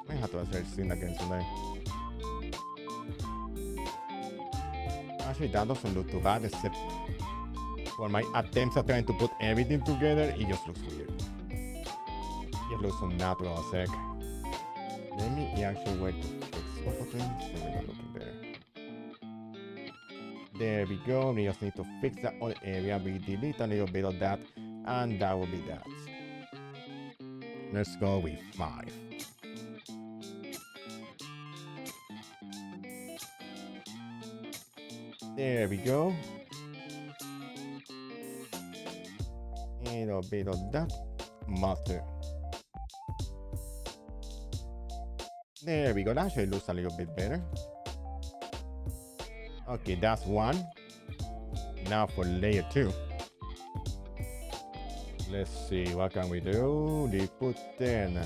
I have to search scene again today. Actually, that doesn't look too bad, except for my attempts at trying to put everything together, it just looks weird. It looks unnatural as heck. Let me actually wait to fix both of them so we're not looking better. There we go. We just need to fix that other area. We delete a little bit of that, and that will be that. Let's go with 5. There we go. A little bit of that. Master. There we go. That actually looks a little bit better. Okay, that's one. Now for layer 2. Let's see, what can we do? They put in.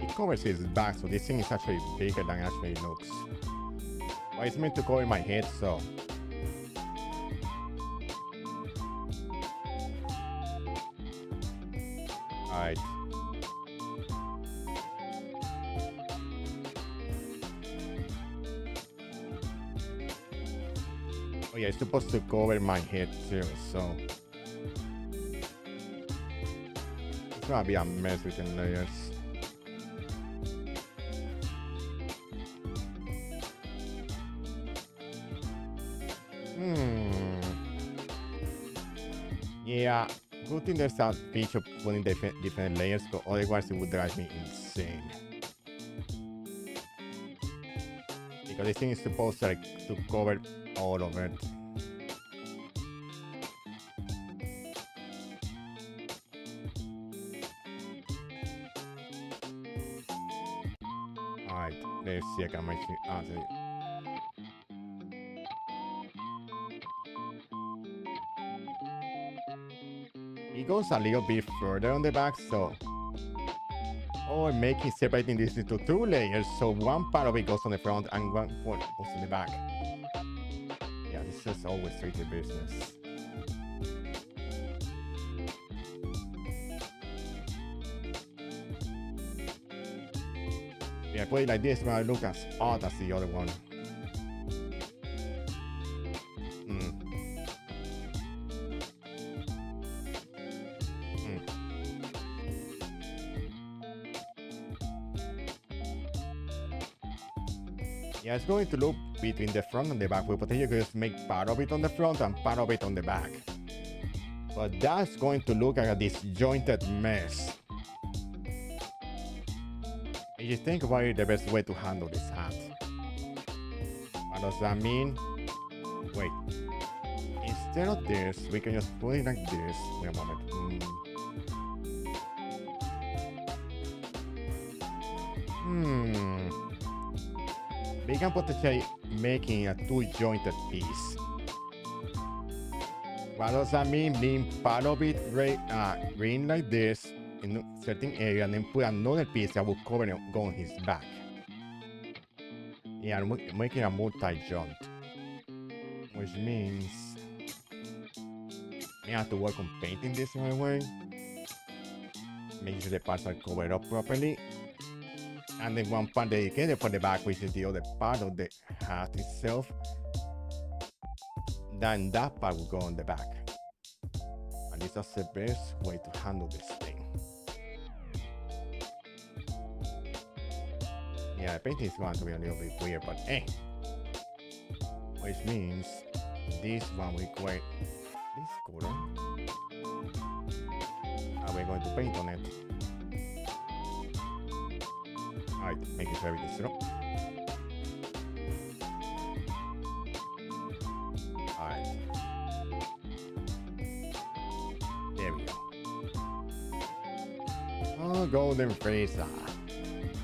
It covers his back, so this thing is actually bigger than actually it looks. But it's meant to cover my head, so. Alright. Oh yeah, it's supposed to cover my head too, so it's gonna be a mess with the layers. Yeah, good thing there's a feature putting different layers, but otherwise it would drive me insane. Because this thing is supposed to cover all of it. Alright, let's see, I can make it. It goes a little bit further on the back, so or making separating this into 2 layers, so one part of it goes on the front and one part goes on the back. Yeah, this is always tricky business. Yeah, put it like this, but I look as odd as the other one. Yeah, it's going to look between the front and the back. We potentially could just make part of it on the front and part of it on the back. But that's going to look like a disjointed mess. If you think about it, the best way to handle this hat. What does that mean? Wait. Instead of this, we can just put it like this. Wait a moment. We can potentially making a 2-jointed piece. What does that mean? Being part of it green like this in a certain area, and then put another piece that will cover it on his back. Yeah, making a multi-joint, which means I have to work on painting this in a way, making sure the parts are covered up properly. And then one part dedicated for the back, which is the other part of the hat itself. Then that part will go on the back. And this is the best way to handle this thing. Yeah, the painting is going to be a little bit weird, but eh. Which means this one will create this color. And we're going to paint on it. Alright, making sure everything's set up. Alright. There we go. Oh, golden freezer.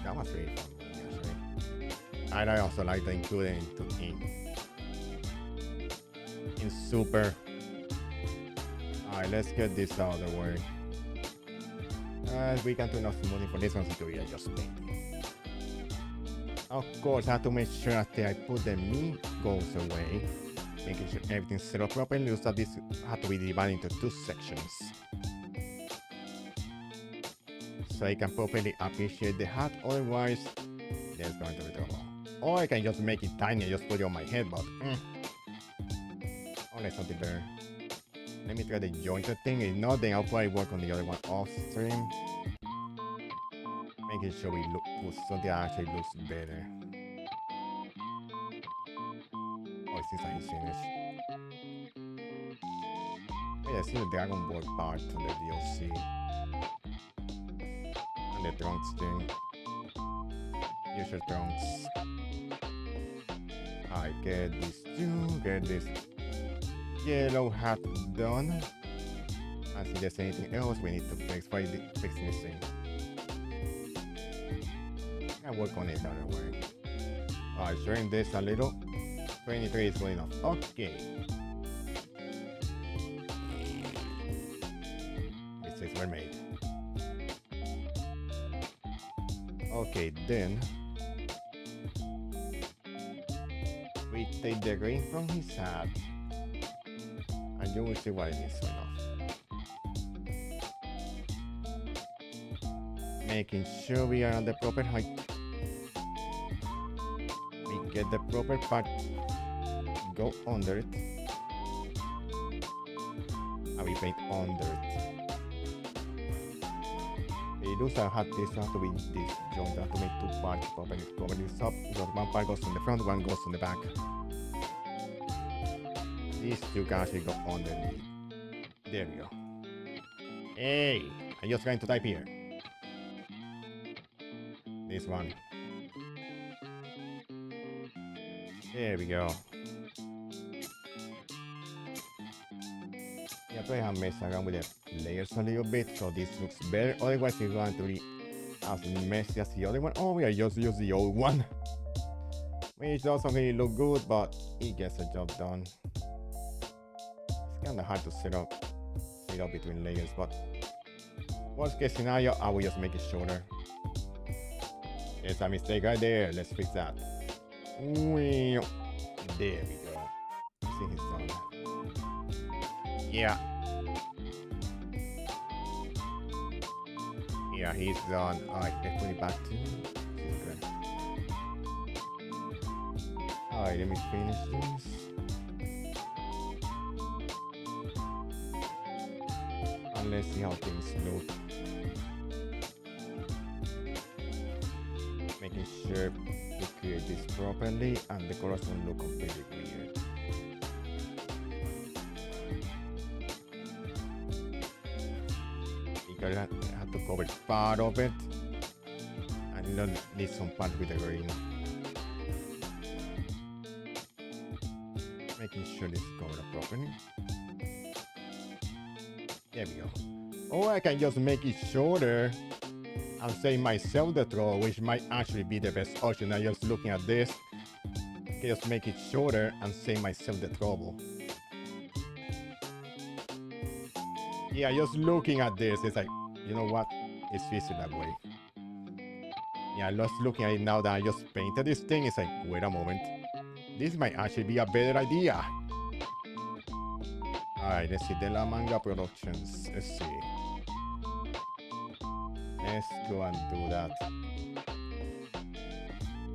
That was really fun, actually. And I also like to include it in super. Alright, let's get this out of the way. We can turn off the money for this one since we are just painting. Of course, I have to make sure that I put the meat goes away, making sure everything's set up properly, so that this has to be divided into 2 sections. So I can properly appreciate the hat, otherwise, there's going to be trouble. Or I can just make it tiny and just put it on my head, but oh, there's something better. Let me try the jointed thing. If not, then I'll probably work on the other one off stream. Making sure we look for something that actually looks better. Oh, it seems like he's finished. Oh, yeah, I see the Dragon Ball part on the DLC. And the trunks thing. Use your trunks. I get this too, get this yellow hat done. And see there's anything else we need to fix. Why fixing this thing? I can work on it another way. Alright, showing this a little. 23 is good enough. Okay. Mistakes were made. Okay, then we take the green from his hat, and you will see why it needs to enough. Making sure we are on the proper height. We get the proper part, go under it, and we paint under it. We do have this have to be this joint, have to make two parts, cover this up, because one part goes in the front, one goes in the back. These two can actually go underneath. There we go. Hey, I'm just trying to type here. This one. There we go. Yeah, probably have messed around with the layers a little bit, so this looks better. Otherwise, it's going to be as messy as the other one. Oh, we are just use the old one, which doesn't really look good, but it gets the job done. It's kind of hard to set up between layers, but worst case scenario, I will just make it shorter. There's a mistake right there. Let's fix that. There we go. See, he's done. Yeah. Yeah, he's done. Alright, let's put it back to alright, let me finish this. And let's see how things look. Making sure we create this properly and the colors don't look completely weird. Because I have to cover part of it, and you don't need some part with the green. Making sure this is covered up properly. There we go. Or I can just make it shorter and save myself the trouble, which might actually be the best option. I'm just looking at this. I can just make it shorter and save myself the trouble. Yeah, just looking at this, it's like, you know what? It's easy that way. Yeah, just looking at it now that I just painted this thing, it's like, wait a moment. This might actually be a better idea. Alright, let's see. De La Manga Productions. Let's see. Let's go and do that.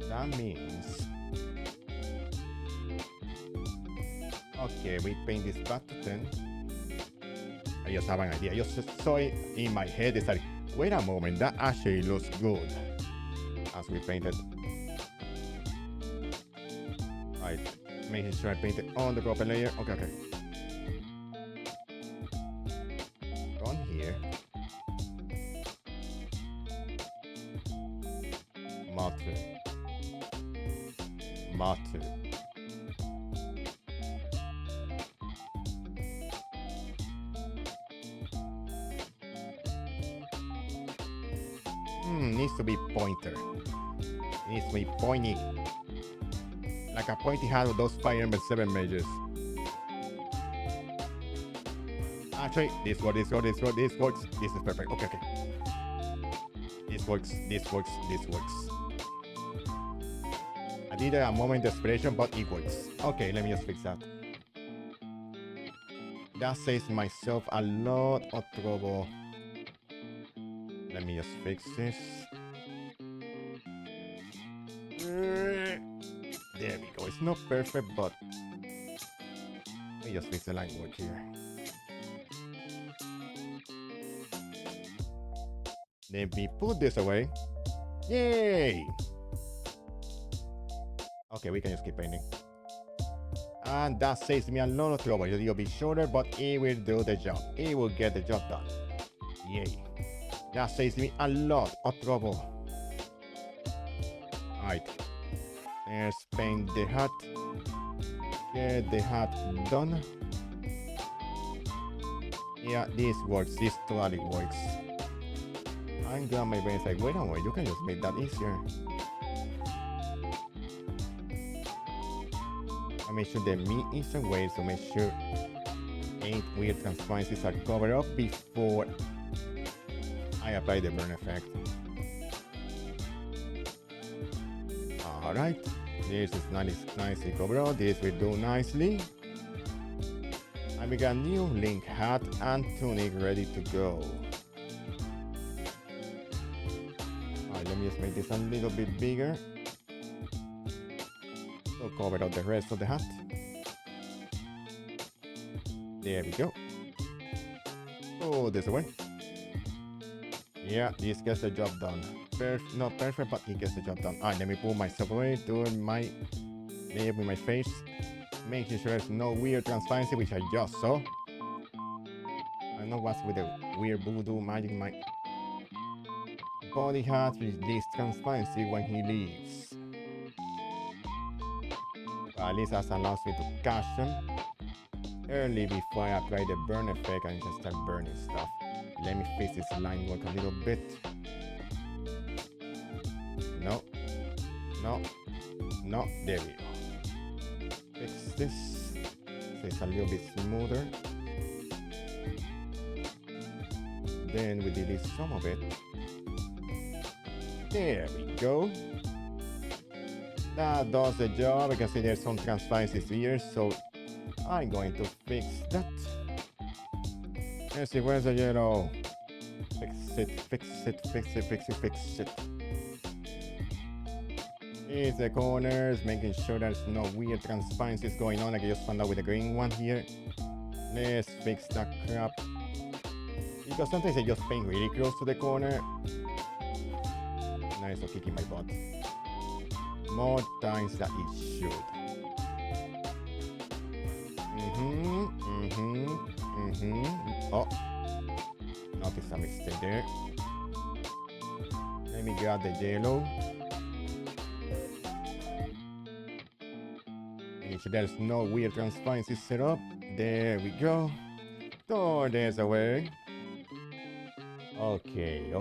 That means... Okay, we paint this back to 10. I just have an idea. I just saw it in my head. It's like, wait a moment, that actually looks good. As we painted. Alright, making sure I paint it on the proper layer. Okay, okay. On here. Matte. Needs to be pointer. Needs to be pointy. Like a pointy hat with those Fire Emblem 7 mages. Actually, this works. This is perfect. Okay, okay. This works. I did a moment of desperation, but it works. Okay, let me just fix that. That saves myself a lot of trouble. Let me just fix this. There we go. It's not perfect, but let me just fix the line work here. Let me put this away. Yay! Okay, we can just keep painting. And that saves me a lot of trouble. It'll be shorter, but it will do the job. It will get the job done. Yay. That saves me a lot of trouble. Alright. Let's paint the hat. Get the hat done. Yeah, this works. This totally works. I'm glad my brain's like, wait a minute, you can just make that easier. I make sure the meat is away, so make sure 8 weird transparencies are covered up before I apply the burn effect. Alright, this is nicely covered up. This will do nicely. And we got new Link hat and tunic ready to go. Alright, let me just make this a little bit bigger. So cover up the rest of the hat. There we go. Oh, this way. Yeah, this gets the job done. Not perfect, but it gets the job done. Alright, let me pull myself away, doing my layer with my face, making sure there's no weird transparency, which I just saw. I don't know what's with the weird voodoo magic. My body has this transparency when he leaves. But at least that allows me to catch them early before I apply the burn effect and just start burning stuff. Let me fix this line work a little bit. No, there we go. Fix this so it's a little bit smoother. Then we delete some of it. There we go. That does the job. I can see there's some transparencies here, so I'm going to fix that. Let's see, where's the yellow? Fix it. It's the corners, making sure there's no weird transparencies going on like I just found out with the green one here. Let's fix that crap. Because sometimes I just paint really close to the corner. Nice, so kicking my butt. More times that it should. Oh, notice a mistake there. Let me grab the yellow. Make sure there's no weird transparency set up. There we go. Oh, there's a way. Okay.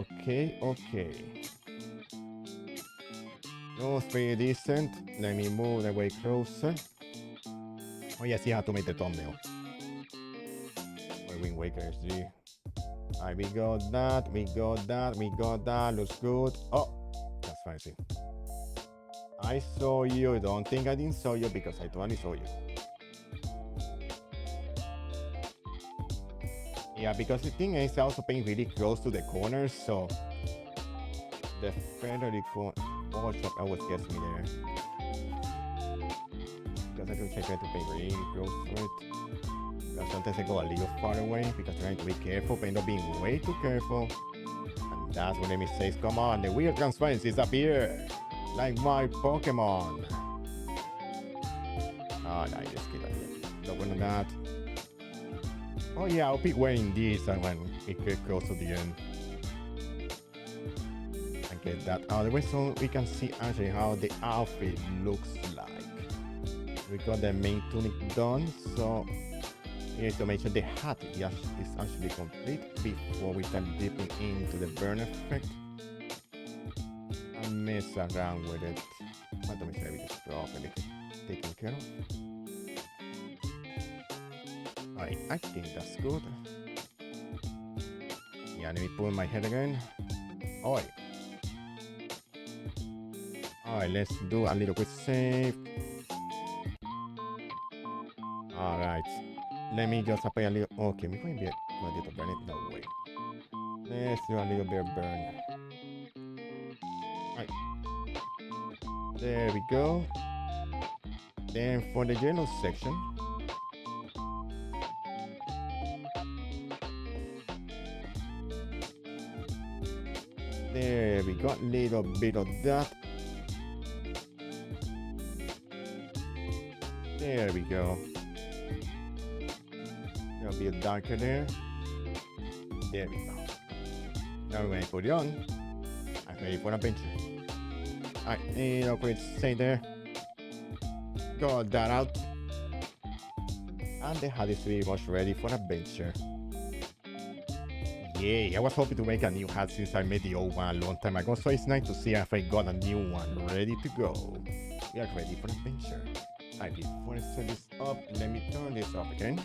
Looks pretty decent. Let me move the way closer. Oh yes, you have to make the thumbnail. Wind Waker HD. Alright, we got that. Looks good. Oh, that's fancy. I saw you. Don't think I didn't saw you because I totally saw you. Yeah, because the thing is, I also paint really close to the corners, so the feathery Photoshop always gets me there. Because I do try to paint really close to it. Because sometimes I go a little far away because I'm trying to be careful, but I end up being way too careful. And that's when the mistakes come on. The weird transparencies appear. Like my Pokemon. Oh, no, just kidding. Don't want that. Oh yeah, I'll be wearing these when it gets close to the end. And get that out of the way so we can see actually how the outfit looks like. We got the main tunic done, so we need to make sure the hat is actually complete before we start dipping into the burn effect. And mess around with it. But to make sure everything's properly taken care of. Alright, I think that's good. Yeah, let me pull my head again. Alright. Alright, let's do a little quick save. Alright. Let me just apply a little. Okay, we're going to be ready to burn it that way. Let's do a little bit of burn. Alright. There we go. Then for the yellow section. There we got a little bit of that. There we go. There'll be a darker there. There we go. Now we're going to put it on. I'm ready for an adventure. Alright, little quick stay there. Got that out. And the hat is pretty much ready for adventure. Yeah, I was hoping to make a new hat since I made the old one a long time ago, so it's nice to see if I got a new one ready to go. We are ready for adventure. Alright, before I set this up, let me turn this off again.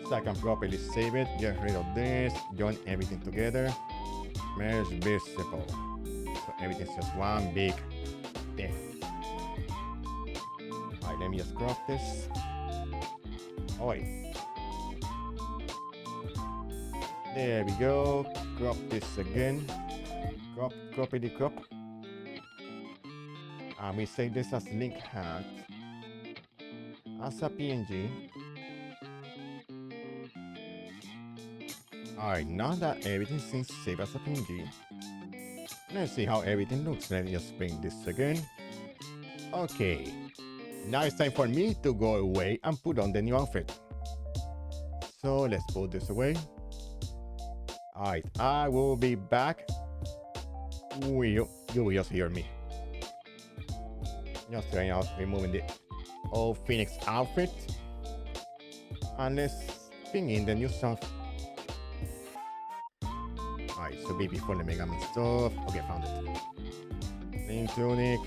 So I can properly save it, get rid of this, join everything together. Merge visible. So everything's just one big thing. Alright, let me just crop this. Oh wait. There we go. Crop this again. Crop, croppity crop. And we save this as link hat. As a PNG. Alright, now that everything seems saved as a PNG. Let's see how everything looks. Let me just bring this again. Okay. Now it's time for me to go away and put on the new outfit. So let's put this away. Alright, I will be back. You will just hear me. Just trying out removing the old Phoenix outfit. And let's bring in the new stuff. Alright, so be before the Mega Man stuff. Okay, found it. Link tunic.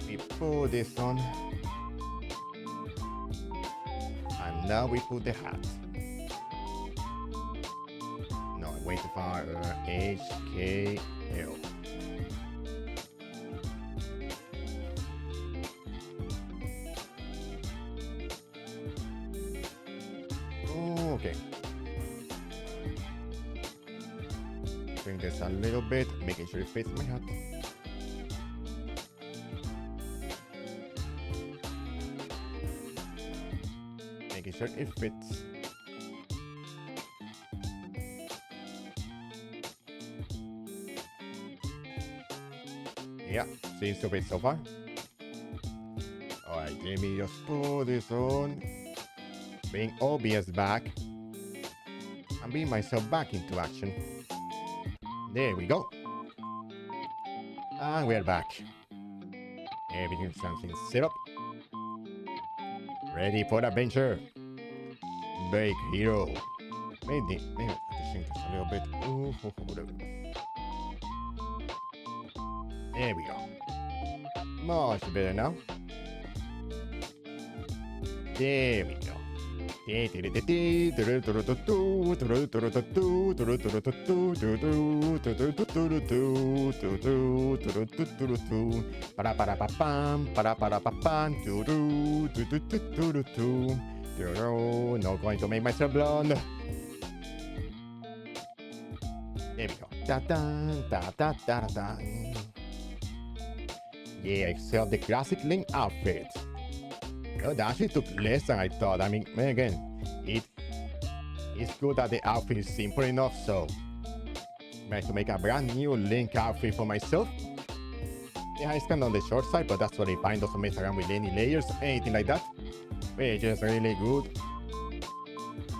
We put this on. And now we put the hat. No, wait for HKL. Okay. Bring this a little bit, making sure it fits my hat. Making sure it fits. Yeah, seems to fit so far. Alright, let me just put this on. Bring OBS back. And bring myself back into action. There we go. And we're back. Everything's something set up. Ready for adventure. Bake hero. Maybe I have to shrink this a little bit. Ooh, there we go. Much better now. There we go. Not going to make myself blonde. There we go. Da da da da da da. Yeah, except the classic Link outfit. Oh, that actually took less than I thought. I mean, again, it's good that the outfit is simple enough, so I managed to make a brand new Link outfit for myself. Yeah, it's kind of on the short side, but that's what I find. Doesn't mess around with any layers, anything like that. Which is really good.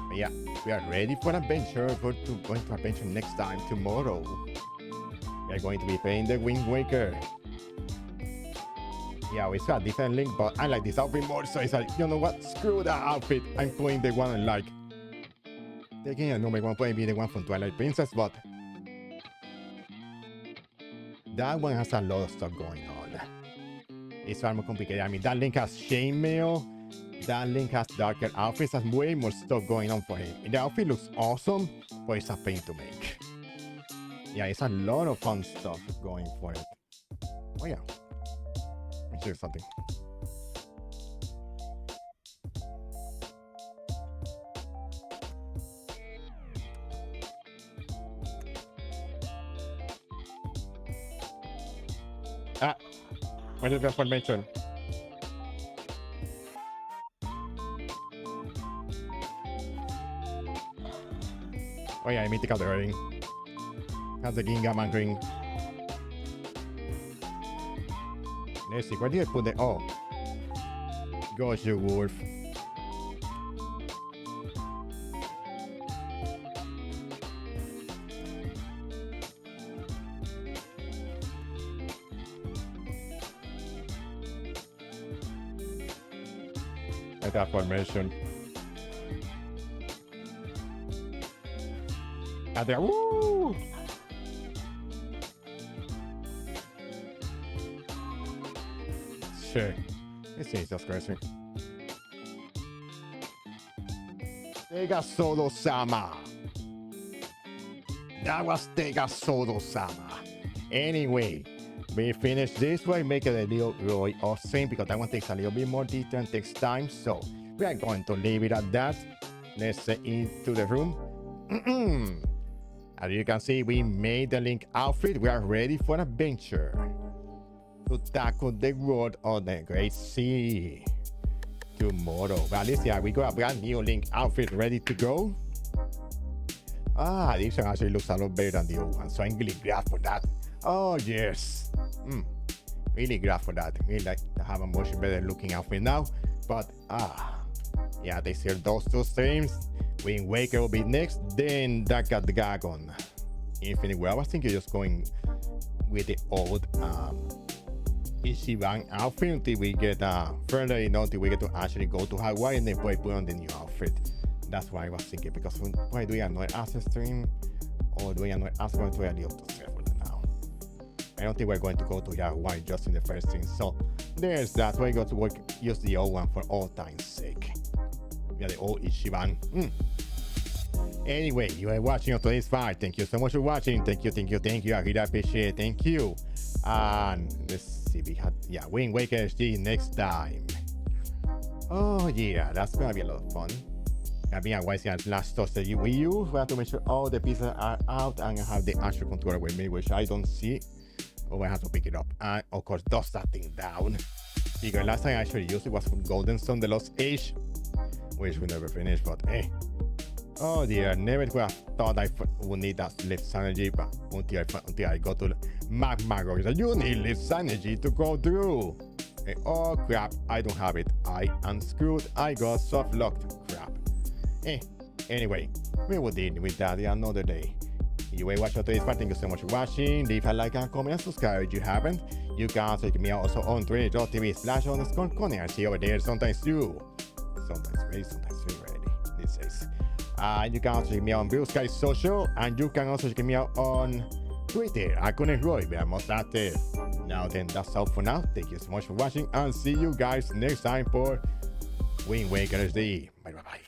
But yeah, we are ready for adventure. We're going to adventure next time, tomorrow. We are going to be playing the Wind Waker. Yeah, it's got a different Link, but I like this outfit more, so it's like, you know what? Screw that outfit. I'm playing the one I like. Again, I know my one point be the one from Twilight Princess, but that one has a lot of stuff going on. It's far more complicated. I mean, that Link has chainmail. That Link has darker outfits. Has way more stuff going on for him. The outfit looks awesome, but it's a pain to make. Yeah, it's a lot of fun stuff going for it. Oh yeah. Let me show you something. Ah, what is that formation? Oh yeah, mythical the ring. Has the Gingaman ring. Let's see, where did I put the... Oh. Gosh, you wolf. At that formation. Out there. Woo! Sure. This is just crazy. Tega Sodo-sama. That was Tega Sodo-sama. Anyway, we finished this way, make it a little really awesome because that one takes a little bit more detail and takes time. So we are going to leave it at that. Let's into the room. As you can see, we made the Link outfit. We are ready for an adventure to tackle the world of the Great Sea tomorrow. But at least, yeah, we got a brand new Link outfit ready to go. This one actually looks a lot better than the old one, so I'm really glad for that. Oh, yes. Really glad for that. Really like to have a much better looking outfit now. But, yeah, they said those two streams. Wind Waker will be next, then that got the Dragon Infinite. Well, I was thinking just going with the old Ichiban outfit until we get further, until we get to actually go to Hawaii and then put on the new outfit. That's why I was thinking, because why do we annoy us stream or do we annoy us going to a little too stressful now? I don't think we're going to go to Hawaii just in the first thing. So there's that. We're going to use the old one for all time's sake. Yeah, the old Ichiban. Anyway, you are watching on today's fight. Thank you so much for watching. Thank you. I really appreciate it. Thank you. And let's see, we had, Wind Waker HD next time. Oh yeah, that's gonna be a lot of fun. I've been advising at last toast the Wii U. We have to make sure all the pieces are out and have the actual controller with me, which I don't see. Oh, I have to pick it up. And of course, dust that thing down. Because last time I actually used it was from Golden Sun, The Lost Age, which we never finished, but hey. Oh dear, never would have thought I would need that lift energy, but until I got to Magma Rock. You need lift energy to go through. Hey, oh crap, I don't have it. I am screwed. I got soft locked. Crap. Anyway, we will deal with that another day. You will watch today's part. Thank you so much for watching. Leave a like and comment and subscribe if you haven't. You can also check me out also on Twitch.tv/_Connie. I see you over there sometimes too. Sometimes ready, sometimes ready. This is. You can also check me out on Blue Sky Social, and you can also check me out on Twitter. I couldn't really be most active. Now then, that's all for now. Thank you so much for watching, and see you guys next time for Wind Waker HD. Bye bye bye.